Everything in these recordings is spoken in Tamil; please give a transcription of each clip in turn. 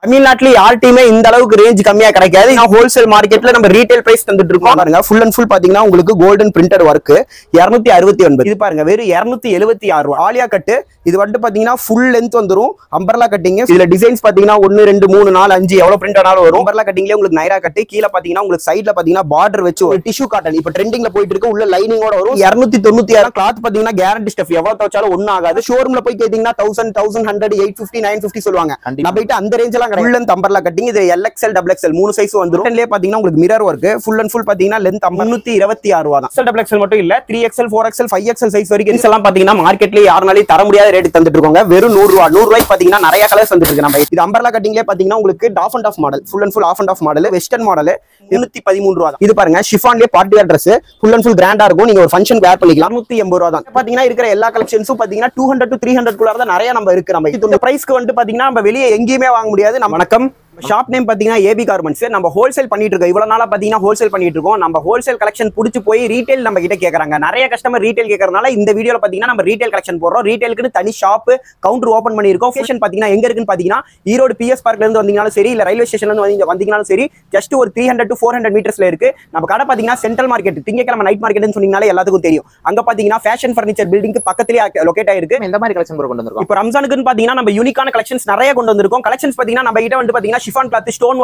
தமிழ்நாட்டுல யார்ட்டையுமே இந்த அளவுக்கு ரேஞ்ச் கம்மியா கிடைக்காது. ஹோல்சேல் மார்க்கெட்ல நம்ம ரீட்டைல் பிரைஸ் தந்துட்டு இருக்கோம். பாருங்க ஃபுல் அண்ட் ஃபுல் பாத்தீங்கன்னா உங்களுக்கு கோல்டன் பிரிண்டட் ஒர்க் 269. இது பாருங்க வெறும் 276 ரூபாய். ஆலியா கட்டு இது வந்து பாத்தீங்கன்னா ஃபுல் லென்த் வந்துரும். அம்பர்லா கட்டிங் இதுல டிசைன்ஸ் பாத்தீங்கன்னா 1 2 3 4 5 எவ்வளவு பிரிண்ட் ஆனாலும் வரும். அம்பர்லா கட்டிங்லயே உங்களுக்கு நைரா கட்டு கீழ பாத்தீங்கன்னா உங்களுக்கு சைடுல பாத்தீங்கன்னா பார்டர் வச்சு ஒரு டிஷ்யூ காட்டன் இப்ப ட்ரெண்டிங்ல போயிட்டு இருக்கு. உள்ள லைனிங்கோட வரும். 296 கிளாத் பாத்தீங்கன்னா கேரண்டி ஸ்டஃப் எவ்வளவு தச்சாலும் ஒண்ணும் ஆகாது. ஷோரூம்ல போய் கேட்டீங்கன்னா 1000 1100 850 950 சொல்லுவாங்க. நம்ம அந்த ரேஞ்ச்ல ஃபுல் லென்த் அம்பர்லா கட்டிங் இது LXL XXL மூணு சைஸ் வந்துரும். இதுலயே பாத்தீங்கன்னா உங்களுக்கு mirror work full and full பாத்தீங்கன்னா லென்த் 326 ரூபாய் தான். XL XXL மட்டும் இல்ல 3XL 4XL 5XL சைஸ் வரைக்கும் எல்லாம் பாத்தீங்கன்னா மார்க்கெட்ல யாருனாலையும் தர முடியாத ரேட் தந்துட்டு இருக்காங்க. வெறும் 100 ரூபாய். 100 ரூபாய்க்கு பாத்தீங்கன்னா நிறைய கலர்ஸ் வந்துட்டு இருக்கு. நம்ம இது அம்பர்லா கட்டிங்லயே பாத்தீங்கன்னா உங்களுக்கு half and half model full and full half and half model western model 313 ரூபாய் தான். இது பாருங்க ஷிஃபான்லயே party wear Dress full and full கிராண்டா இருக்கும். நீங்க ஒரு ஃபங்க்ஷன் வேர் பண்ணிக்கலாம். 180 ரூபாய் தான். பாத்தீங்கன்னா இருக்கிற எல்லா கலெக்ஷன்ஸும் பாத்தீங்கன்னா 200 to 300 குள்ள தான் நிறைய நம்ம இருக்கு. நம்ம இந்த பிரைஸ்க்கு வந்து பாத்தீங்கன்னா நம்ம வெளியே எங்கேயுமே வாங்க முடியாது. நம்ம வணக்கம் ஷாப் நேம் பாத்தீங்கன்னா AB கார்மெண்ட்ஸ். நம்ம ஹோல்சேல் பண்ணிட்டு இருக்கோம். இவ்வளவு நாளா பாத்தீங்கன்னா ஹோல்சேல் பண்ணிட்டு இருக்கோம். நம்ம ஹோல்சேல் கலெக்ஷன் புடிச்சு போய் ரீட்டைல் நம்ம கிட்ட கேக்குறாங்க. நிறைய கஸ்டமர் ரீட்டைல் கேக்குறதுனால இந்த வீடியோல பாத்தீங்கன்னா நம்ம ரீட்டைல் கலெக்ஷன் போடுறோம். ரீட்டைலுக்கு தனி ஷாப் கவுண்டர் ஓபன் பண்ணிருக்கோம். லொகேஷன் பாத்தீங்கன்னா எங்க இருக்குன்னு பாத்தீங்கன்னா ஈரோடு PS பார்க்ல இருந்து வந்தீங்கனாலும் சரி இல்ல ரயில்வே ஸ்டேஷன்ல இருந்து வந்தீங்கனாலும் சரி ஜஸ்ட் ஒரு 300 to 400 மீட்டர்ஸ்ல இருக்கு. நம்ம கடை பாத்தீங்கன்னா சென்ட்ரல் மார்க்கெட் திங்கக்கிழமை நைட் மார்க்கெட்னு சொன்னீங்கனாலே எல்லாத்துக்கும் தெரியும். அங்க பாத்தீங்கன்னா ஃபேஷன் ஃபர்னிச்சர் பில்டிங்க்கு பக்கத்துலயே லொகேட் ஆயிருக்கு. இந்த மாதிரி கலெக்ஷன் கொண்டு வந்திருக்கோம். இப்போ ரம்ஜானுக்கு பாத்தீங்கன்னா நம்ம யூனிக்கான கலெக்ஷன்ஸ் நிறைய கொண்டு வந்திருக்கோம். கலெக்ஷன்ஸ் பாத்தீங்கன்னா நம்ம கிட்ட வந்து பாத்தீங்கன்னா chiffon cloth stone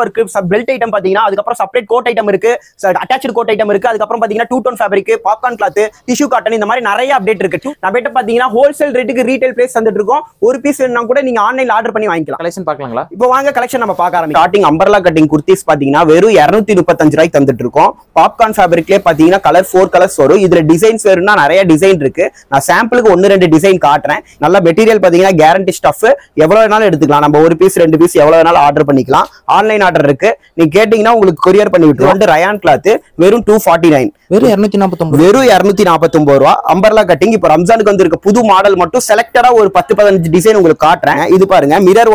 belt item பாத்தீங்கன்னா அதுக்கப்புறம் செப்பரேட் கோட் ஐட்டம் இருக்கு. அட்டாச்ட் கோட் ஐட்டம் இருக்கு. அதுக்கப்புறம் பாத்தீங்கன்னா two tone fabric popcorn cloth tissue cotton இந்த மாதிரி நிறைய அப்டேட் இருக்கு. நம்ம கிட்ட பாத்தீங்கன்னா ஹோல்சேல் ரேட்டுக்கு ரீட்டைல் பிரைஸ் தந்துட்டு இருக்கோம். ஒரு பீஸ் வேணும்னா கூட நீங்க ஆன்லைன்ல ஆர்டர் பண்ணி வாங்கிக்கலாம். கலெக்ஷன் பார்க்கலாங்களா? இப்போ வாங்க கலெக்ஷன் நம்ம பார்க்க ஆரம்பிக்கலாம். ஸ்டார்டிங் அம்பர்லா கட்டிங் குர்த்திஸ் பாத்தீங்கன்னா வெறும் 235 ரூபாய்க்கு தந்துட்டு இருக்கோம். பாப்கார்ன் ஃபேப்ரிக்லயே பாத்தீங்கன்னா கலர் 4 கலர்ஸ் வரும். இதுல டிசைன்ஸ் வேணும்னா நிறைய டிசைன் இருக்கு. நான் சாம்பிளுக்கு 1 2 டிசைன் காட்டுறேன். நல்ல மெட்டீரியல் பாத்தீங்கன்னா கேரண்டி ஸ்டஃப் எவ்வளவு வேணாலும் எடுத்துக்கலாம். நம்ம ஒரு பீஸ் 2 பீஸ் எவ்வளவு வேணாலும் ஆர்டர் பண்ணிக்கலாம். ஆன்லைன் ஆர்டர் இருக்கு. நீங்க கேட்டீங்கன்னா உங்களுக்கு கொரியர் பண்ணி விட்டுருவோம். ரயான் கிளாத் வெறும் 249 வெறும் 249 வெறும் 249 ரூபாய். அம்பர்லா கட்டிங் இப்போ ரம்ஜானுக்கு வந்திருக்க புது மாடல் மட்டும் செலக்டடா ஒரு 10-15 டிசைன் உங்களுக்கு காட்டுறேன். இது பாருங்க மிரர்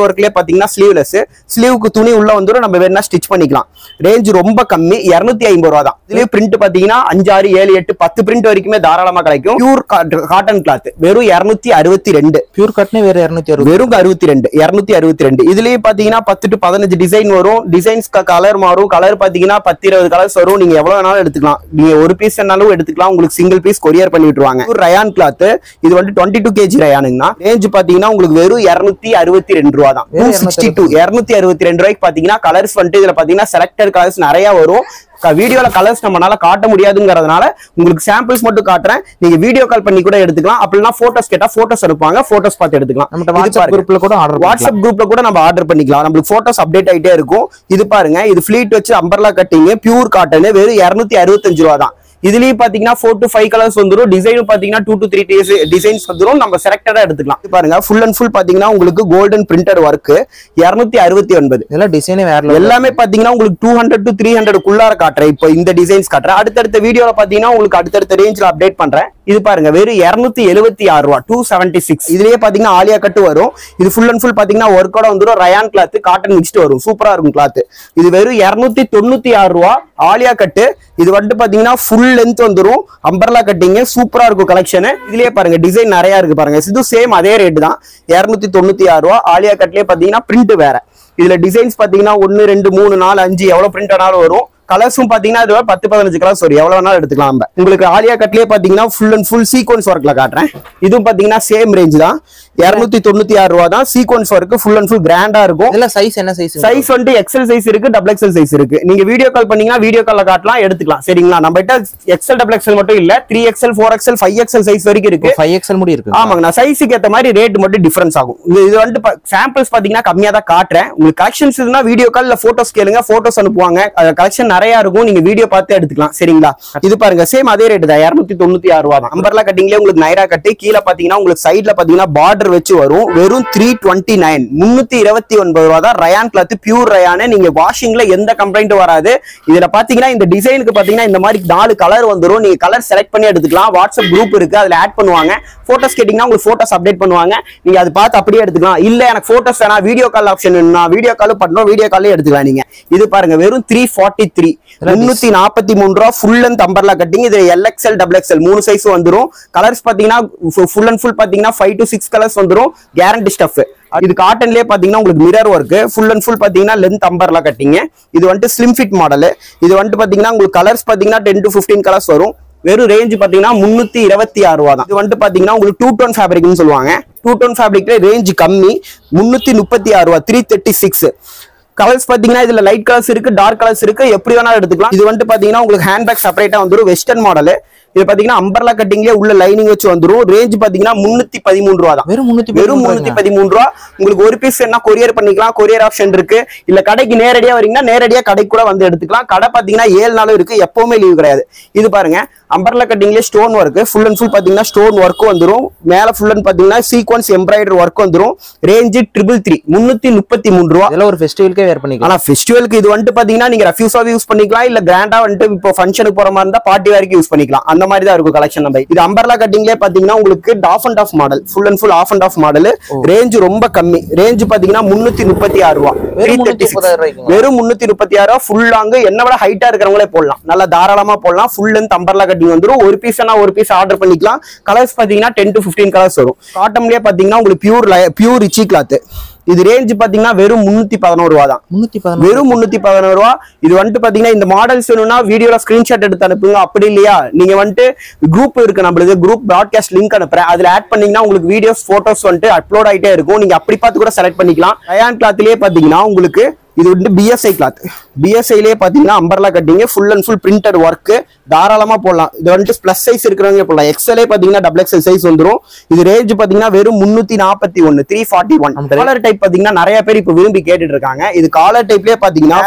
ஒர்க்லயே பாத்தீங்கன்னா ஸ்லீவ்லெஸ் ஸ்லீவுக்கு துணி உள்ள வந்துரும். நம்ம வேணா ஸ்டிச் பண்ணிக்கலாம். ரேஞ்ச் ரொம்ப கம்மி 250 ரூபாய் தான். இதுலயே பிரிண்ட் பாத்தீங்கன்னா 5 6 7 8 10 பிரிண்ட் வரைக்குமே தாராளமா கிடைக்கும். பியூர் காட்டன் கிளாத் வெறும் 262 பியூர் காட்டன் வெறும் 260 வெறும் 262. இதுலயே பாத்தீங்கன்னா 10 to 15 டிசைன் வரும். டிசைன்ஸ் கலர் மாறும். கலர் பாத்தீங்கன்னா 10-20 கலர்ஸ் வரும். நீங்க எவ்வளவு வேணாலும் எடுத்துக்கலாம். நீங்க ஒரு பீஸ் வேணாலும் எடுத்துக்கலாம். உங்களுக்கு சிங்கிள் பீஸ் கொரியர் பண்ணி விட்டுருவாங்க. ரயான் கிளாத் இது வந்து 22 kg ரயானுங்கனா ரேஞ்ச் பாத்தீங்கன்னா உங்களுக்கு வெறும் 262 ரூபாய் தான். 262 ரூபாய்க்கு பாத்தீங்கன்னா கலர்ஸ் வந்து இதுல பாத்தீங்கன்னா செலக்டட் கலர்ஸ் நிறைய வரும். வீடியோல கலர்ஸ் நம்மளால காட்ட முடியாதுங்கிறதுனால உங்களுக்கு சாம்பிள்ஸ் மட்டும் காட்டுறேன். நீங்க வீடியோ கால் பண்ணி கூட எடுத்துக்கலாம். அப்படின்னா போட்டோஸ் கேட்டா போட்டோஸ் அனுப்புவாங்க. போட்டோஸ் பார்த்து எடுத்துக்கலாம். நம்ம வாட்ஸ்அப் குரூப்ல கூட நம்ம ஆர்டர் பண்ணிக்கலாம். நம்மளுக்கு போட்டோஸ் அப்டேட் ஆயிட்டே இருக்கும். இது பாருங்க இது ஃபிளீட் வச்சு அம்பர்லா கட்டிங் பியூர் காட்டன் வெறும் 265 ரூபாய் தான். இதுலயே பாத்தீங்கன்னா 4 to 5 கலர்ஸ் வந்துரும். டிசைன் பாத்தீங்கன்னா 2 to 3 டிசைன்ஸ் வந்துரும். நம்ம செலக்டடா எடுத்துக்கலாம். பாருங்க ஃபுல் அண்ட் ஃபுல் பாத்தீங்கன்னா உங்களுக்கு கோல்டன் பிரிண்டட் ஒர்க் 269. இதெல்லாம் டிசைனே வேற எல்லாமே பாத்தீங்கன்னா உங்களுக்கு 200 to 300 குள்ளார காட்டுறேன். இப்போ இந்த டிசைன்ஸ் காட்டுறேன். அடுத்தடுத்த வீடியோல பாத்தீங்கன்னா உங்களுக்கு அடுத்தடுத்த ரேஞ்ச்ல அப்டேட் பண்றேன். இது பாருங்க வெறும் 276 ரூபாய் 276. இதுலயே பாத்தீங்கன்னா ஆலியா கட்டு வரும். இது ஃபுல் அண்ட் ஃபுல் பாத்தீங்கன்னா ஒர்க்கோட வந்துரும். ரயான் கிளாத் காட்டன் மிக்ஸ்ட் வரும். சூப்பரா இருக்கும் கிளாத். இது வெறும் 296 ரூபாய் ஆலியா கட்டு. இது வந்து பாத்தீங்கன்னா ஃபுல் லென்த் வந்துரும். அம்பர்லா கட்டிங் சூப்பரா இருக்கும் கலெக்ஷன். இதுலயே பாருங்க டிசைன் நிறைய இருக்கு பாருங்க. இது சேம் அதே ரேட் தான் 296 ரூபாய். ஆலியா கட்லயே பாத்தீங்கன்னா பிரிண்ட் வேற. இதுல டிசைன்ஸ் பாத்தீங்கன்னா 1 2 3 4 5 எவ்வளவு பிரிண்ட் ஆனாலும் வரும். கலர்ஸும் பாத்தீங்கன்னா இது 10-15 கலர்ஸ் வரும். எவ்வளவு வேணாலும் எடுத்துக்கலாம். நம்ம உங்களுக்கு ஆலியா கட்லயே பாத்தீங்கன்னா ஃபுல் அண்ட் ஃபுல் சீக்வன்ஸ் ஒர்க்ல காட்டுறேன். இதுவும் பாத்தீங்கன்னா சேம் ரேஞ்ச் தான் 296 ரூபாய் தான். Sequence work full and full கிராண்டா இருக்கும். இல்ல சைஸ் என்ன சைஸ்? சைஸ் வந்து XL சைஸ் இருக்கு, XXL சைஸ் இருக்கு. நீங்க வீடியோ கால் பண்ணீங்கன்னா வீடியோ கால்ல காட்டலாம், எடுத்துக்கலாம். சரிங்களா? நம்ம கிட்ட XL XXL மட்டும் இல்ல 3XL 4XL 5XL சைஸ் வரைக்கும் இருக்கு. 5XL முடி இருக்கு. ஆமாங்க. நான் சைஸுக்கு ஏத்த மாதிரி ரேட் மட்டும் டிஃபரன்ஸ் ஆகும். இது வந்து சாம்பிள்ஸ் பாத்தீங்கன்னா கம்மியா தான் காட்டுறேன். உங்களுக்கு கலெக்ஷன்ஸ் இருந்தா வீடியோ கால்ல போட்டோஸ் கேளுங்க, போட்டோஸ் அனுப்புவாங்க. கலெக்ஷன் நிறைய இருக்கும். நீங்க வீடியோ பார்த்து எடுத்துக்கலாம். சரிங்களா? இது பாருங்க சேம் அதே ரேட் தான் 296 ரூபாய் தான். அம்பர்லா கட்டிங்லயே உங்களுக்கு நைரா கட்டி கீழ பாத்தீங்கன்னா உங்களுக்கு சைடுல பாத்தீங்கன்னா பார்டர் வச்சு வரும். வெறும் 329 329 ரூபாய் தான். Rayon cloth pure rayon. நீங்க வாஷிங்ல எந்த கம்ப்ளைண்ட் வராது. இதுல பாத்தீங்கன்னா இந்த டிசைனுக்கு பாத்தீங்கன்னா இந்த மாதிரி 4 கலர் வந்துரும். நீங்க கலர் செலக்ட் பண்ணி எடுத்துக்கலாம். வாட்ஸ்அப் குரூப் இருக்கு, அதுல ஆட் பண்ணுவாங்க. போட்டோஸ் கேட்டீங்கன்னா உங்களுக்கு போட்டோஸ் அப்டேட் பண்ணுவாங்க. நீங்க அது பார்த்து அப்படியே எடுத்துக்கலாம். இல்ல எனக்கு போட்டோஸ் வேணா வீடியோ கால் ஆப்ஷன் வேணும்னா வீடியோ கால் பண்றோம், வீடியோ கால்ல எடுத்துக்கலாம். நீங்க இது பாருங்க வெறும் 343 343 ரூபாய் ஃபுல் லென்த் அம்பர்லா கட்டிங். இது LXL XXL மூணு சைஸ் வந்துரும். கலர்ஸ் பாத்தீங்கன்னா ஃபுல் அண்ட் ஃபுல் பாத்தீங்கன்னா 5 to 6 கலர்ஸ் கலர்ஸ் வந்துரும், கேரண்டி ஸ்டஃப். இது காட்டன்லயே பாத்தீங்கன்னா உங்களுக்கு mirror work, full and full பாத்தீங்கன்னா லென்த் அம்பர்லா கட்டிங்க. இது வந்துட்டு ஸ்லிம் ஃபிட் மாடல். இது வந்துட்டு பாத்தீங்கன்னா உங்களுக்கு கலர்ஸ் பாத்தீங்கன்னா 10 to 15 கலர்ஸ் வரும். வெறும் ரேஞ்ச் பாத்தீங்கன்னா 326 ரூபா தான். இது வந்துட்டு பாத்தீங்கன்னா உங்களுக்கு 2 டோன் ஃபேப்ரிக்னு சொல்லுவாங்க. 2 டோன் ஃபேப்ரிக்ல ரேஞ்ச் கம்மி, 336 ரூபா, 336. கலர்ஸ் பாத்தீங்கன்னா இதுல லைட் கலர்ஸ் இருக்கு, டார்க் கலர்ஸ் இருக்கு, எப்படி வேணாலும் எடுத்துக்கலாம். இது வந்துட்டு பாத்தீங்கன்னா உங்களுக்கு ஹேண்ட்பேக் செப்பரேட்டா வந்துரும், வெஸ்டர்ன் மாடல். இது பாத்தீங்கன்னா அம்பர்லா கட்டிங்லயே உள்ள லைனிங் வச்சு வந்துரும். ரேஞ்ச் பாத்தீங்கன்னா 313 ரூபா தான். வெறும் 313 ரூபா. உங்களுக்கு ஒரு பீஸ் என்ன கொரியர் பண்ணிக்கலாம், கொரியர் ஆப்ஷன் இருக்கு. இல்ல கடைக்கு நேரடியா வரீங்கன்னா நேரடியா கடைக்கு கூட வந்து எடுத்துக்கலாம். கடை பாத்தீங்கன்னா 7 நாளும் இருக்கு, எப்பவுமே லீவ் கிடையாது. இது பாருங்க அம்பர்லா கட்டிங்லயே stone work, full and full பாத்தீங்கன்னா ஸ்டோன் ஒர்க் வந்துரும். மேல ஃபுல் அண்ட் பாத்தீங்கன்னா சீக்வன்ஸ் எம்ப்ராய்டரி ஒர்க் வந்துரும். ரேஞ்ச் 333, 333 ரூபா. இதெல்லாம் ஒரு ஃபெஸ்டிவலுக்கே வேர் பண்ணிக்கலாம். ஆனா ஃபெஸ்டிவலுக்கு இது வந்துட்டு பாத்தீங்கன்னா நீங்க ரெஃப்யூஸாவே யூஸ் பண்ணிக்கலாம், இல்ல கிராண்டா வந்துட்டு இப்போ ஃபங்க்ஷனுக்கு போற மாதிரி இருந்தா பார்ட்டி வேர்க்கு யூஸ் பண்ணிக்கலாம். அந்த மாதிரி தான் இருக்கும் கலெக்ஷன். நம்ம இது அம்பர்லா கட்டிங்லயே பாத்தீங்கன்னா உங்களுக்கு half and half model, full and full half and half model. Range ரொம்ப கம்மி, ரேஞ்ச் பாத்தீங்கன்னா 336 ரூபா. வெறும் 336 ரூபா. ஃபுல் லாங் என்ன விட ஹைட்டா இருக்கிறவங்களே போடலாம், நல்லா தாராளமா போடலாம். ஃபுல் லென்த் அம்பர்லா கட்டிங் வந்துரும். ஒரு பீஸ் ஒரு பீஸ் ஆர்டர் பண்ணிக்கலாம். கலர்ஸ் பாத்தீங்கன்னா 10 to 15 கலர்ஸ் வரும். காட்டன்லயே பாத்தீங்கன்னா உங்களுக்கு பியூர் ரிச்சி கிளாத். இது ரேஞ்ச் பாத்தீங்கன்னா வெறும் 311 ரூபா தான். வெறும் 311 ரூபா. இது வந்துட்டு பாத்தீங்கன்னா இந்த மாடல்ஸ் வேணும்னா வீடியோல ஸ்கிரீன்ஷாட் எடுத்து அனுப்புங்க. அப்படி இல்லையா நீங்க வந்துட்டு குரூப் இருக்கு நம்மளுக்கு, குரூப் பிராட்காஸ்ட் லிங்க் அனுப்புறேன், அதுல ஆட் பண்ணீங்கன்னா உங்களுக்கு வீடியோஸ் போட்டோஸ் வந்துட்டு அப்லோட் ஆயிட்டே இருக்கும். நீங்க அப்படி பார்த்து கூட செலக்ட் பண்ணிக்கலாம். ரயான் கிளாத்லயே பாத்தீங்கன்னா உங்களுக்கு இது வந்து பிஎஸ்ஐ கிளாத். பிஎஸ்ஐலயே பாத்தீங்கன்னா umbrella cutting, full and full printed work, தாராளமா போடலாம். இது வந்துட்டு பிளஸ் சைஸ் இருக்கிறவங்க போடலாம். எக்ஸ்எல்ஏ பாத்தீங்கன்னா டபுள் எக்ஸ்எல் சைஸ் வந்துரும். இது ரேஞ்ச் பாத்தீங்கன்னா வெறும் 341, 341. காலர் டைப் பாத்தீங்கன்னா நிறைய பேர் இப்ப விரும்பி கேட்டுட்டு இருக்காங்க. இது காலர் டைப்லயே பாத்தீங்கன்னா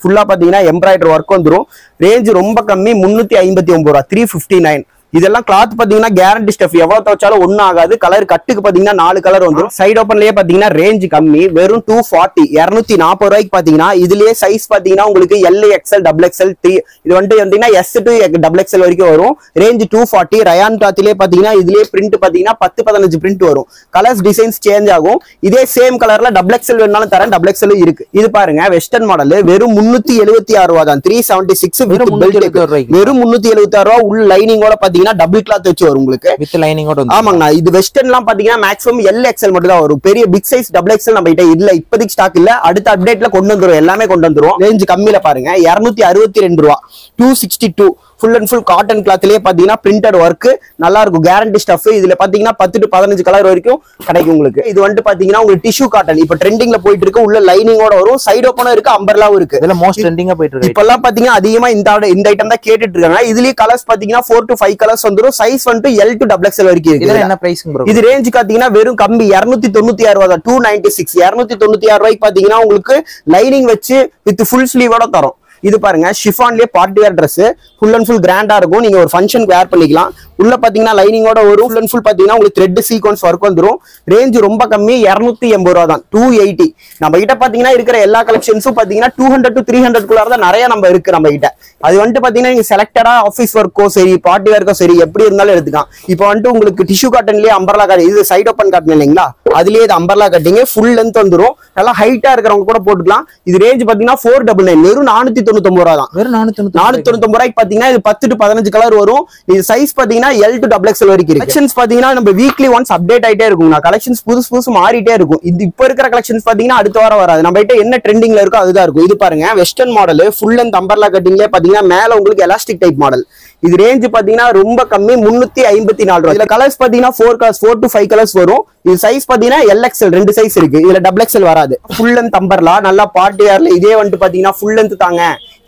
ஃபுல்லா பாத்தீங்கன்னா எம்ப்ராய்டரி ஒர்க் வந்துரும். ரேஞ்ச் ரொம்ப கம்மி, 359 ரூபா, 359. இதெல்லாம் கிளாத் பாத்தீங்கன்னா கேரண்டி ஸ்டஃப், எவ்வளவு துவைச்சாலும் ஒன்னும் ஆகாது. கலர் கட்டுக்கு பாத்தீங்கன்னா 4 கலர் வந்துரும். சைட் ஓப்பன்லயே பாத்தீங்கன்னா ரேஞ்ச் கம்மி, வெறும் 240, 240 ரூபாய்க்கு பாத்தீங்கன்னா இதுலயே சைஸ் பாத்தீங்கன்னா உங்களுக்கு எல், எக்ஸ்எல், டபுள் எக்ஸ்எல், 3. இது வந்துட்டு எஸ் டு டபுள் எக்ஸ்எல் வரைக்கும் வரும். ரேஞ்ச் 240. ரயான் கிளாத்லயே பாத்தீங்கன்னா இதுலயே பிரிண்ட் பாத்தீங்கன்னா 10-15 பிரிண்ட் வரும். கலர்ஸ் டிசைன்ஸ் சேஞ்ச் ஆகும். இதே சேம் கலர்ல டபுள் எக்ஸ்எல் வேணாலும் தரேன், டபுள் எக்ஸ்எல் இருக்கு. இது பாருங்க வெஸ்டர்ன் மாடல், வெறும் 376 ரூபா தான், 376. வெறும் 376 ரூபா. உள்ள லைனிங்கோட பாத்தீங்கன்னா டபுள் கிளாத் வச்சு வரும் உங்களுக்கு, வித் லைனிங்கோட. ஆமாங்கண்ணா. இது வெஸ்டர்ன்லாம் பாத்தீங்கன்னா மேக்ஸிமம் எல், எக்ஸ்எல் மட்டும் தான் வரும். பெரிய பிக் சைஸ் டபுள் எக்ஸ்எல் நம்ம கிட்ட இல்ல, இப்போதைக்கு ஸ்டாக் இல்ல. அடுத்த அப்டேட்ல கொண்டு வந்துரும், எல்லாமே கொண்டு வந்துரும். ரேஞ்ச் கம்மியில பாருங்க 262 ரூபா, 262. ஃபுல் அண்ட் ஃபுல் காட்டன் கிளாத்லயே பாத்தீங்கன்னா பிரிண்டட் ஒர்க், நல்லா இருக்கும், கேரண்டி ஸ்டஃப். இதுல பாத்தீங்கன்னா 10 to 15 கலர் வரைக்கும் கிடைக்கும் உங்களுக்கு. இது வந்துட்டு பாத்தீங்கன்னா உங்களுக்கு டிஷ்யூ காட்டன் இப்ப ட்ரெண்டிங்ல போயிட்டு இருக்கு. உள்ள லைனிங்கோட வரும், சைடு ஓப்பனும் இருக்கு, அம்பர்லாவும் இருக்கு. இதெல்லாம் மோஸ்ட் ட்ரெண்டிங்கா போயிட்டு இருக்கு. இப்பெல்லாம் பாத்தீங்கன்னா அதிகமா இந்த ஐட்டம் தான் கேட்டுட்டு இருக்காங்க. இதுலயே கலர்ஸ் பாத்தீங்கன்னா 4 to 5 கலர்ஸ் வந்துரும். சைஸ் வந்துட்டு எல் டு டபுள் எக்ஸ்எல் வரைக்கும் இருக்கு. இதெல்லாம் என்ன பிரைஸ் ப்ரோ? இது ரேஞ்ச் பாத்தீங்கன்னா வெறும் கம்மி 296 ரூபா தான், 296. 296 ரூபாய்க்கு பாத்தீங்கன்னா உங்களுக்கு லைனிங் வச்சு வித் ஃபுல் ஸ்லீவோட தரும். இது பாருங்க ஷிஃபான்லயே party wear Dress, full and full கிராண்டா இருக்கும். நீங்க ஒரு ஃபங்க்ஷனுக்கு வேர் பண்ணிக்கலாம். உள்ள பாத்தீங்கன்னா லைனிங்கோட ஒரு ஃபுல் அண்ட் ஃபுல் பாத்தீங்கன்னா உங்களுக்கு த்ரெட் சீக்வன்ஸ் ஒர்க் வந்துரும். ரேஞ்ச் ரொம்ப கம்மி, 280 ரூபா தான், 280. நம்ம கிட்ட பாத்தீங்கன்னா இருக்கிற எல்லா கலெக்ஷன்ஸும் பாத்தீங்கன்னா 200 to 300 குள்ளார தான் நிறைய நம்ம இருக்கு நம்ம கிட்ட. அது வந்துட்டு பாத்தீங்கன்னா நீங்க செலக்டடா ஆஃபீஸ் ஒர்க்கோ சரி, பார்ட்டி வேர்க்கோ சரி, எப்படி இருந்தாலும் எடுத்துக்கலாம். இப்போ வந்துட்டு உங்களுக்கு டிஷ்யூ காட்டன்லயே அம்பர்லா காட்டன், இது சைட் ஓப்பன் காட்டன் இல்லைங்களா, அதுலயே இது அம்பர்லா கட்டிங்க, ஃபுல் லென்த் வந்துரும். நல்லா ஹைட்டா இருக்கிறவங்க கூட போட்டுக்கலாம். இது ரேஞ்ச் பாத்தீங்கன்னா 499, வெறும் 499 ரூபா தான். வெறும் 499 ரூபாய்க்கு பாத்தீங்கன்னா இது 10 to 15 கலர் வரும். இது சைஸ் பாத்தீங்கன்னா எல் டு டபுள் எக்ஸ்எல் வரைக்கும் இருக்கு. கலெக்ஷன்ஸ் பாத்தீங்கன்னா நம்ம வீக்லி ஒன்ஸ் அப்டேட் ஆயிட்டே இருக்கும். கலெக்ஷன்ஸ் புதுசு மாறிட்டே இருக்கும். இது இப்ப இருக்கிற கலெக்ஷன்ஸ் பாத்தீங்கன்னா அடுத்த வாரம் வராது. நம்ம கிட்ட என்ன ட்ரெண்டிங்ல இருக்கோ அதுதான் இருக்கும். இது பாருங்க western model, full length umbrella கட்டிங்ல பாத்தீங்கன்னா மேல உங்களுக்கு எலாஸ்டிக் டைப் மாடல். இது ரேஞ்ச் பாத்தீங்கன்னா ரொம்ப கம்மி, 354 ரூபாய். இதுல கலர்ஸ் பாத்தீங்கன்னா 4 to 5 கலர்ஸ் வரும். இது சைஸ் பாத்தீங்கன்னா எல், எக்ஸ்எல் 2 சைஸ் இருக்கு. இதுல டபுள் எக்ஸ்எல் வராது. ஃபுல் லென்த் அம்பர்லா, நல்லா பார்ட்டி வேர்ல. இதே வந்துட்டு பாத்தீங்கன்னா ஃபுல் லென்த் தாங்க,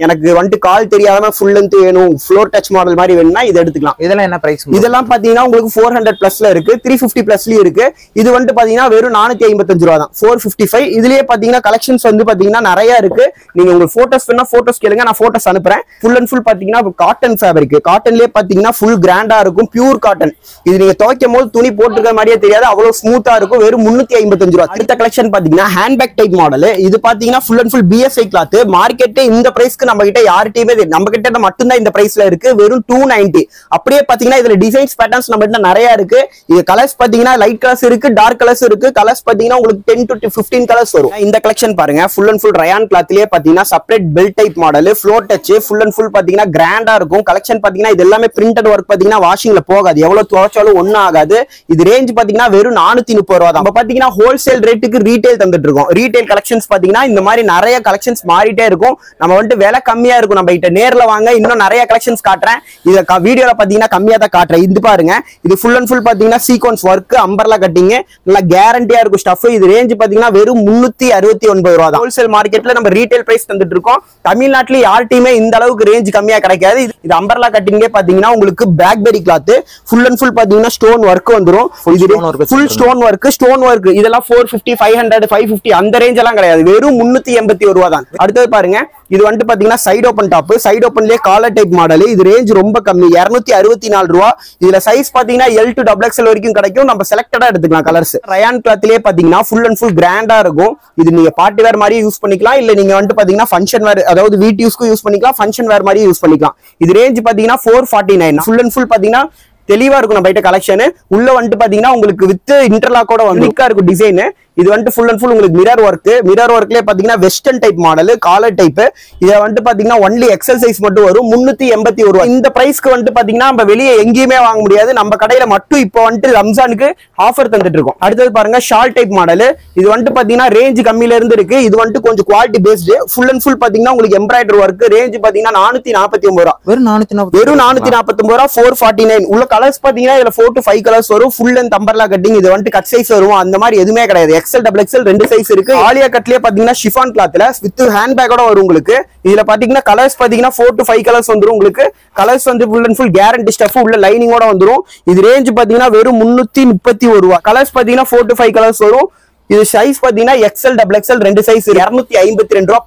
எனக்கு வந்துட்டு கால் தெரியாம ஃபுல் லென்த் வேணும், ஃப்ளோர் டச் மாடல் மாதிரி வேணும்னா இது எடுத்துக்கலாம். இதெல்லாம் என்ன பிரைஸ்? இதெல்லாம் பாத்தீங்கன்னா உங்களுக்கு 400 பிளஸ்ல இருக்கு, 350 பிளஸ்லயும் இருக்கு. இது வந்துட்டு பாத்தீங்கன்னா வெறும் 455 ரூபா தான், 455. இதுலயே பாத்தீங்கன்னா கலெக்ஷன்ஸ் வந்து பாத்தீங்கன்னா நிறைய இருக்கு. நீங்க உங்களுக்கு போட்டோஸ் வேணா போட்டோஸ் கேளுங்க, நான் போட்டோஸ் அனுப்புறேன். ஃபுல் அண்ட் ஃபுல் பாத்தீங்கன்னா காட்டன் ஃபேப்ரிக், காட்டன்லயே பாத்தீங்கன்னா ஃபுல் கிராண்டா இருக்கும், பியூர் காட்டன். இது நீங்க துவைக்கும் போது துணி போட்டுருக்க மாதிரியே தெரியாது, அவ்வளவு ஸ்மூத்தா இருக்கும். வெறும் 355 ரூபா. அடுத்த கலெக்ஷன் பாத்தீங்கன்னா ஹேண்ட்பேக் டைப் மாடல். இது பாத்தீங்கன்னா full and full PSI cloth. மார்க்கெட்டே இந்த பிரைஸ்க்கு பிரைஸ்க்கு நம்ம கிட்ட யார்கிட்டயுமே நம்ம கிட்ட மட்டும்தான் இந்த பிரைஸ்ல இருக்கு, வெறும் 290. அப்படியே பாத்தீங்கன்னா இதுல டிசைன்ஸ் பேட்டர்ன்ஸ் நம்ம கிட்ட நிறைய இருக்கு. இது கலர்ஸ் பாத்தீங்கன்னா லைட் கலர்ஸ் இருக்கு, டார்க் கலர்ஸ் இருக்கு. கலர்ஸ் பாத்தீங்கன்னா உங்களுக்கு 10 to 15 கலர்ஸ் வரும். இந்த கலெக்ஷன் பாருங்க, ஃபுல் அண்ட் ஃபுல் ரயான் கிளாத்லயே பாத்தீங்கன்னா separate belt type model, floor touch, full and full பாத்தீங்கன்னா கிராண்டா இருக்கும். கலெக்ஷன் பாத்தீங்கன்னா இது எல்லாமே பிரிண்டட் ஒர்க் பாத்தீங்கன்னா வாஷிங்ல போகாது, எவ்வளவு துவைச்சாலும் ஒன்னும் ஆகாது. இது ரேஞ்ச் பாத்தீங்கன்னா வெறும் 430 ரூபா தான். நம்ம பாத்தீங்கன்னா ஹோல்சேல் ரேட்டுக்கு ரீட்டைல் தந்துட்டு இருக்கோம். ரீட்டைல் கலெக்ஷன்ஸ் பாத்தீங்கன்னா இந்த மாதிரி நிறைய கலெக்ஷன்ஸ் மாறிட்டே இருக்கும். நம்ம வந்துட்டு விலை கம்மியா இருக்கும். நம்ம கிட்ட நேர்ல வாங்க, இன்னும் நிறைய கலெக்ஷன்ஸ் காட்டுறேன். இத வீடியோல பாத்தீங்கன்னா கம்மியா தான் காட்டுறேன். இது பாருங்க, இது ஃபுல் அண்ட் ஃபுல் பாத்தீங்கன்னா சீக்வன்ஸ் ஒர்க், அம்பர்லா கட்டிங், நல்லா கேரண்டியா இருக்கும் ஸ்டஃப். இது ரேஞ்ச் பாத்தீங்கன்னா வெறும் 369 ரூபா தான். ஹோல்சேல் மார்க்கெட்ல நம்ம ரீட்டைல் பிரைஸ் தந்துட்டு இருக்கோம். தமிழ்நாட்டுல யார்ட்டையுமே இந்த அளவுக்கு ரேஞ்ச் கம்மியா கிடைக்காது. இது அம்பர்லா கட்டிங்கே பாத்தீங்கன்னா உங்களுக்கு blackberry cloth, full and full பாத்தீங்கன்னா ஸ்டோன் ஒர்க் வந்துரும். ஃபுல் ஸ்டோன் ஒர்க் இதெல்லாம் 450, 500, 550 அந்த ரேஞ்ச் எல்லாம் கிடையாது, வெறும் 381 ரூபா தான். அடுத்தது பாருங்க, இது வந்துட்டு பாத்தீங்கன்னா சைடு ஓபன் டாப், சைடு ஓபன்லயே காலர் டைப் மாடல். இது ரேஞ்ச் ரொம்ப கம்மி, 264 ரூபா. இதுல சைஸ் பாத்தீங்கன்னா L to XXL வரைக்கும் கிடைக்கும். நம்ம செலக்டடா எடுத்துக்கலாம் கலர்ஸ். ரயான் கிளாத்லயே பாத்தீங்கன்னா ஃபுல் அண்ட் ஃபுல் கிராண்டா இருக்கும். இது நீங்க பார்ட்டி வேர் மாதிரி யூஸ் பண்ணிக்கலாம், இல்ல நீங்க வந்துட்டு பாத்தீங்கன்னா ஃபங்க்ஷன் வேர், அதாவது வீட் யூஸ்க்கு யூஸ் பண்ணிக்கலாம், ஃபங்க்ஷன் வேர் மாதிரி யூஸ் பண்ணிக்கலாம். இது ரேஞ்ச் பாத்தீங்கன்னா 449. ஃபுல் அண்ட் ஃபுல் பாத்தீங்கன்னா தெளிவா இருக்கும். நம்ம கிட்ட கலெக்ஷன் உள்ள வந்துட்டு பாத்தீங்கன்னா உங்களுக்கு வித் இன்டர்லாக்கோட வந்து இருக்கும் டிசைன். இது வந்துட்டு ஃபுல் அண்ட் ஃபுல் உங்களுக்கு மிரர் ஒர்க்லயே பாத்தீங்கன்னா western type model, collar type. இத வந்துட்டு பாத்தீங்கன்னா ஒன்லி எக்ஸல் சைஸ் மட்டும் வரும், 381 ரூபாய். இந்த பிரைஸ்க்கு வந்துட்டு பாத்தீங்கன்னா நம்ம வெளியே எங்கேயுமே வாங்க முடியாது. நம்ம கடையில மட்டும் இப்போ வந்துட்டு ரம்ஜானுக்கு ஆஃபர் தந்துட்டு இருக்கோம். அடுத்தது பாருங்க, ஷால் டைப் மாடல். இது வந்துட்டு பாத்தீங்கன்னா ரேஞ்ச் கம்மியில இருந்து இருக்கு. இது வந்துட்டு கொஞ்சம் quality based, full and full பாத்தீங்கன்னா உங்களுக்கு எம்ப்ராய்டரி ஒர்க். ரேஞ்ச் பாத்தீங்கன்னா 449 ரூபாய், வெறும் 449 ரூபாய். 449 உள்ள கலர்ஸ் பாத்தீங்கன்னா இதுல 4 to 5 கலர்ஸ் வரும். Full and umbrella cutting. இது வந்துட்டு கட் சைஸ் வரும், அந்த மாதிரி எதுவுமே கிடையாது. XL, XXL ரெண்டு சைஸ் இருக்கு. ஆலியா கட்லயே பாத்தீங்கன்னா ஷிஃபான் கிளாத்ல வித் ஹேண்ட் பேக்கோட வரும் உங்களுக்கு. இதுல பாத்தீங்கன்னா கலர்ஸ் பாத்தீங்கன்னா 4 to 5 கலர்ஸ் வந்துரும் உங்களுக்கு. கலர்ஸ் வந்து full and full guarantee stuff, உள்ள லைனிங்கோட வந்துரும். இது ரேஞ்ச் பாத்தீங்கன்னா வெறும் 331 ரூபாய். கலர்ஸ் பாத்தீங்கன்னா 4 to 5 கலர்ஸ் வரும். இது சைஸ் பாத்தீங்கன்னா XL, XXL ரெண்டு சைஸ், 252 ரூபாய்.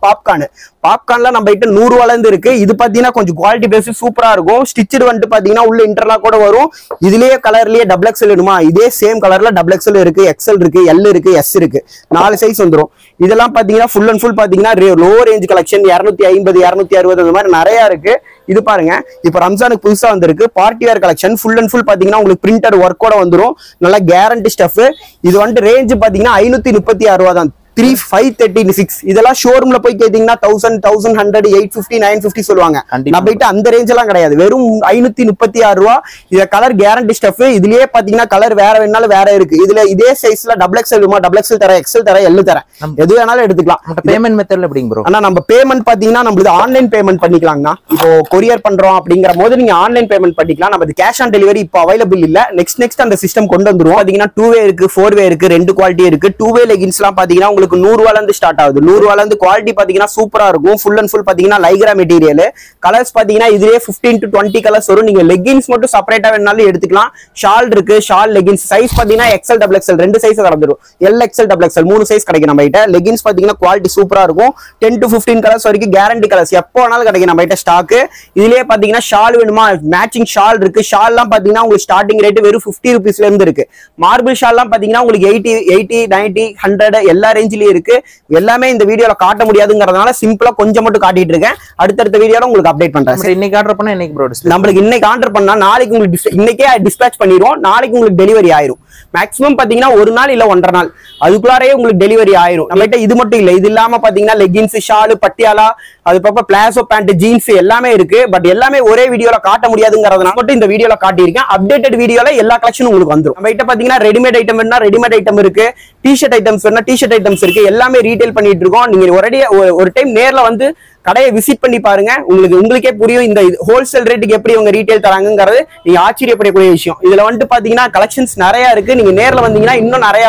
பாப்கார்ன்ல நம்ம கிட்ட 100 ரூபாயில இருந்து இருக்கு. இது பாத்தீங்கன்னா கொஞ்சம் குவாலிட்டி பேஸ் சூப்பரா இருக்கும். ஸ்டிச்சட் வந்துட்டு பாத்தீங்கன்னா உள்ள இன்டர்லாக் கூட வரும். இதுலயே கலர்லயே XXL வேணுமா, இதே சேம் கலர்ல XXL இருக்கு, XL இருக்கு, L இருக்கு, S இருக்கு, 4 சைஸ் வந்துரும். இதெல்லாம் பாத்தீங்கன்னா ஃபுல் அண்ட் ஃபுல் பாத்தீங்கன்னா லோ ரேஞ்ச் கலெக்ஷன், 250, 260 அந்த மாதிரி நிறைய இருக்கு. இது பாருங்க, இப்ப ரம்ஜானுக்கு புதுசா வந்திருக்கு party wear collection. Full and full பாத்தீங்கன்னா உங்களுக்கு பிரிண்டட் ஒர்க்கோட வந்துரும், நல்லா கேரண்டி ஸ்டஃப். இது வந்துட்டு ரேஞ்ச் பாத்தீங்கன்னா 536 ரூபா தான், 3536. இதெல்லாம் ஷோரூம்ல போய் கேட்டீங்கன்னா 1000, 1100, 850, 950 சொல்லுவாங்க. நம்ம கிட்ட அந்த ரேஞ்ச் எல்லாம் கிடையாது, வெறும் 536 ரூபா. இத கலர் கேரண்டி ஸ்டஃப். இதுலயே பாத்தீங்கன்னா கலர் வேற வேணாலும் வேற இருக்கு. இதுல இதே சைஸ்ல XXL வேணுமா, XXL தர, XL தர, L தர, எது வேணாலும் எடுத்துக்கலாம். பேமெண்ட் மெத்தட்ல எப்படிங்க ப்ரோ? ஆனா நம்ம பேமெண்ட் பாத்தீங்கன்னா நம்மளுக்கு ஆன்லைன் பேமெண்ட் பண்ணிக்கலாம்னா, இப்போ கொரியர் பண்றோம் அப்படிங்கிற போது நீங்க ஆன்லைன் பேமெண்ட் பண்ணிக்கலாம். நம்ம கேஷ் ஆன் டெலிவரி இப்போ அவைலபிள் இல்ல. நெக்ஸ்ட் அந்த சிஸ்டம் கொண்டு வந்துருவோம். பாத்தீங்கன்னா 2-வே இருக்கு, 4-வே இருக்கு, ரெண்டு குவாலிட்டி இருக்கு. 2-வே லெகின்ஸ் எல்லாம் பாத்தீங்கன்னா உங்களுக்கு 100 ரூபாயில இருந்து ஸ்டார்ட் ஆகுது. 100 ரூபாயில இருந்து குவாலிட்டி பாத்தீங்கன்னா சூப்பரா இருக்கும். ஃபுல் அண்ட் ஃபுல் பாத்தீங்கன்னா லைக்ரா மெட்டீரியல். கலர்ஸ் பாத்தீங்கன்னா இதுலயே 15 to 20 கலர்ஸ் வரும். நீங்க லெகின்ஸ் மட்டும் செப்பரேட்டா வேணாலும் எடுத்துக்கலாம். ஷால் இருக்கு, ஷால் லெகின்ஸ் சைஸ் பாத்தீங்கன்னா XL, XXL ரெண்டு சைஸ் கலந்துரும். L, XL, XXL 3 சைஸ் கிடைக்கும் நம்ம கிட்ட. லெகின்ஸ் பாத்தீங்கன்னா குவாலிட்டி சூப்பரா இருக்கும். 10 to 15 கலர்ஸ் வரைக்கும் கேரண்டி கலர்ஸ் எப்போ வேணாலும் கிடைக்கும் நம்ம கிட்ட ஸ்டாக். இதுலயே பாத்தீங்கன்னா ஷால் வேணுமா, மேட்சிங் ஷால் இருக்கு. ஷால் எல்லாம் பாத்தீங்கன்னா உங்களுக்கு ஸ்டார்டிங் ரேட் வெறும் 50 ரூபீஸ்ல இருந்து இருக்கு. மார்பிள் ஷால் எல்லாம் பாத்தீங்கன்னா உங்களுக்கு 80, 90, 100 எல்லா ரேஞ்சிலயும் இருக்கு. எல்லாமே இந்த வீடியோல காட்ட முடியாதுங்கிறதுனால சிம்பிளா கொஞ்சம் மட்டும் காட்டிட்டு இருக்கேன். அடுத்த வீடியோல உங்களுக்கு அப்டேட் பண்றேன். இன்னைக்கு ஆர்டர் பண்ணா இன்னைக்கு ப்ரோ நம்மளுக்கு இன்னைக்கு ஆர்டர் பண்ணா நாளைக்கு உங்களுக்கு இன்னைக்கே டிஸ்பேட்ச் பண்ணிடுவோம். நாளைக்கு உங்களுக்கு டெலிவரி ஆயிரும். மேக்ஸிமம் பாத்தீங்கன்னா 1 நாள் இல்ல 1.5 நாள் அதுக்குள்ளாரே உங்களுக்கு டெலிவரி ஆயிரும். நம்ம கிட்ட இது மட்டும் இல்ல, இது இல்லாம பாத்தீங்கன்னா லெகின்ஸ், ஷால், பட்டியாலா, அது பக்கம் பிளாசோ பேண்ட், ஜீன்ஸ் எல்லாமே இருக்கு. பட் எல்லாமே ஒரே வீடியோல காட்ட முடியாதுங்கிறதுனால மட்டும் இந்த வீடியோல காட்டியிருக்கேன். அப்டேட்டட் வீடியோல எல்லா கலெக்ஷனும் உங்களுக்கு வந்துரும். நம்ம கிட்ட பாத்தீங்கன்னா ரெடிமேட் ஐட்டம் வேணா ரெடிமேட் ஐட்டம் இருக்கு, டிஷர்ட் ஐட்டம்ஸ் வேணா டிஷர்ட் ஐட்டம்ஸ் இருக்கு. எல்லாமே ரீட்டைல் பண்ணிட்டு இருக்கோம். நீங்க ஒரு டைம் நேர்ல வந்து கடையை விசிட் பண்ணி பாருங்க, உங்களுக்கே புரியும் இந்த ஹோல்சேல் ரேட்டுக்கு எப்படி அவங்க ரீட்டைல் தராங்கிறது. நீங்க ஆச்சரியப்படக்கூடிய விஷயம். இதுல வந்துட்டு பாத்தீங்கன்னா கலெக்ஷன்ஸ் நிறைய இருக்கு. நீங்க நேர்ல வந்தீங்கன்னா இன்னும் நிறைய